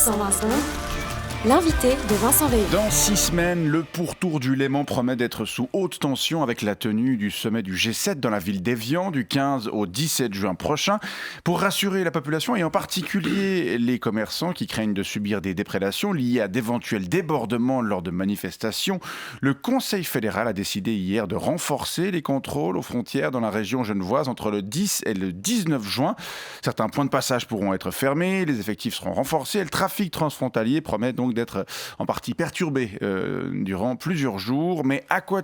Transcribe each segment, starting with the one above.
120 l'invité de Vincent Veilleux. Dans 6 semaines, le pourtour du Léman promet d'être sous haute tension avec la tenue du sommet du G7 dans la ville d'Évian du 15 au 17 juin prochain. Pour rassurer la population et en particulier les commerçants qui craignent de subir des déprédations liées à d'éventuels débordements lors de manifestations, le Conseil fédéral a décidé hier de renforcer les contrôles aux frontières dans la région genevoise entre le 10 et le 19 juin. Certains points de passage pourront être fermés, les effectifs seront renforcés et le trafic transfrontalier promet donc d'être en partie perturbé durant plusieurs jours. Mais à quoi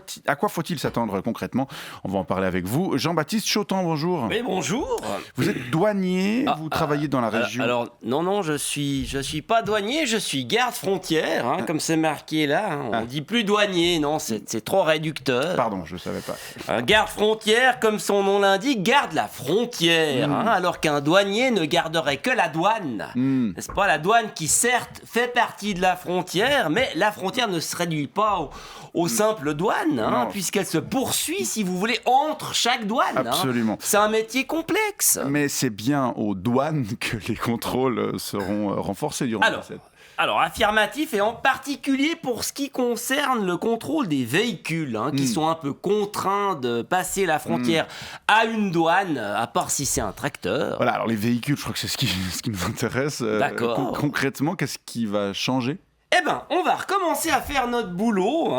faut-il s'attendre concrètement ? On va en parler avec vous. Jean-Baptiste Chotan, bonjour. Oui, bonjour. Vous êtes douanier, vous travaillez dans la région. Alors, non, je suis pas douanier, je suis garde frontière, comme c'est marqué là. On dit plus douanier, non, c'est trop réducteur. Pardon, je ne savais pas. Garde frontière, comme son nom l'indique, garde la frontière, alors qu'un douanier ne garderait que la douane. N'est-ce pas ? La douane qui, certes, fait partie de la frontière, mais la frontière ne se réduit pas aux simples douanes, puisqu'elle se poursuit, si vous voulez, entre chaque douane. Absolument. C'est un métier complexe. Mais c'est bien aux douanes que les contrôles seront renforcés durant cette... Alors, affirmatif, et en particulier pour ce qui concerne le contrôle des véhicules, qui sont un peu contraints de passer la frontière à une douane, à part si c'est un tracteur. Voilà, alors les véhicules, je crois que c'est ce qui nous intéresse. D'accord. Concrètement, qu'est-ce qui va changer ? Eh ben, on va recommencer à faire notre boulot,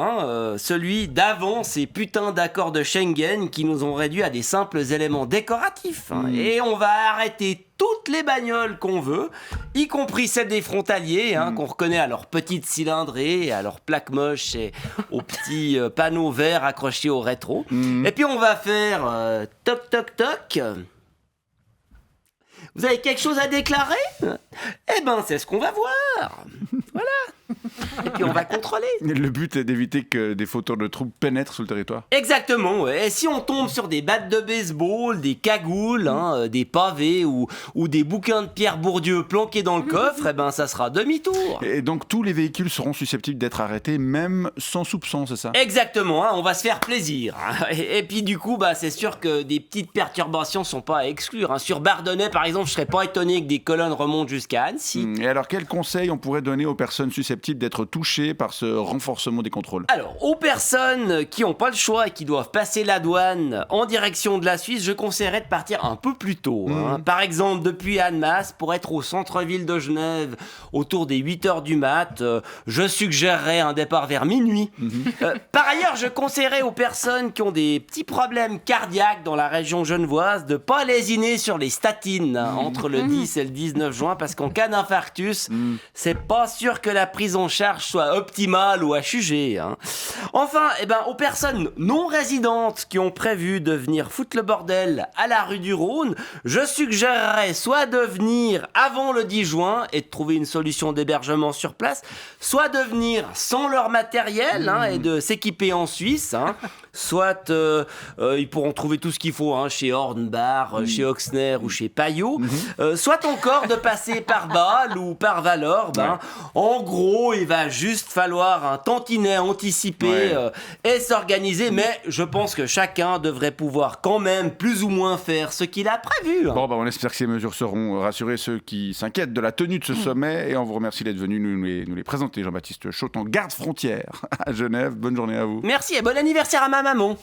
celui d'avant ces putains d'accords de Schengen qui nous ont réduits à des simples éléments décoratifs. Et on va arrêter toutes les bagnoles qu'on veut, y compris celles des frontaliers, qu'on reconnaît à leurs petites cylindrées, à leurs plaques moches et aux petits panneaux verts accrochés au rétro. Et puis on va faire toc toc toc. Vous avez quelque chose à déclarer ? Eh ben, c'est ce qu'on va voir. Voilà. Et puis on va contrôler. Le but est d'éviter que des fauteurs de troubles pénètrent sur le territoire. Exactement, ouais. Et si on tombe sur des battes de baseball, des cagoules, des pavés ou des bouquins de Pierre Bourdieu planqués dans le coffre, eh ben ça sera demi-tour. Et donc tous les véhicules seront susceptibles d'être arrêtés, même sans soupçon, c'est ça ? Exactement, on va se faire plaisir. Et puis du coup, c'est sûr que des petites perturbations sont pas à exclure. Sur Bardonnay, par exemple, je serais pas étonné que des colonnes remontent jusqu'à Annecy. Et alors, quels conseils on pourrait donner aux personnes susceptibles d'être touchées par ce renforcement des contrôles ? Alors, aux personnes qui n'ont pas le choix et qui doivent passer la douane en direction de la Suisse, je conseillerais de partir un peu plus tôt. Par exemple, depuis Annemasse, pour être au centre-ville de Genève autour des 8h du mat, je suggérerais un départ vers minuit. Par ailleurs, je conseillerais aux personnes qui ont des petits problèmes cardiaques dans la région genevoise de ne pas lésiner sur les statines entre le 10 et le 19 juin, parce qu'en cas d'infarctus, c'est pas sûr que la prise en charge soit optimale ou à juger. Enfin, aux personnes non résidentes qui ont prévu de venir foutre le bordel à la rue du Rhône, je suggérerais soit de venir avant le 10 juin et de trouver une solution d'hébergement sur place, soit de venir sans leur matériel et de s'équiper en Suisse. Soit ils pourront trouver tout ce qu'il faut chez Hornbach, chez Oxner ou chez Payot. Soit encore de passer par Bâle ou par Valorbe. En gros, il va juste falloir un tantinet anticipé et s'organiser, mais je pense que chacun devrait pouvoir quand même plus ou moins faire ce qu'il a prévu. Bon, on espère que ces mesures seront rassurer ceux qui s'inquiètent de la tenue de ce sommet, et on vous remercie d'être venu nous les présenter. Jean-Baptiste Chotan, garde frontière à Genève. Bonne journée à vous. Merci et bon anniversaire à ma maman.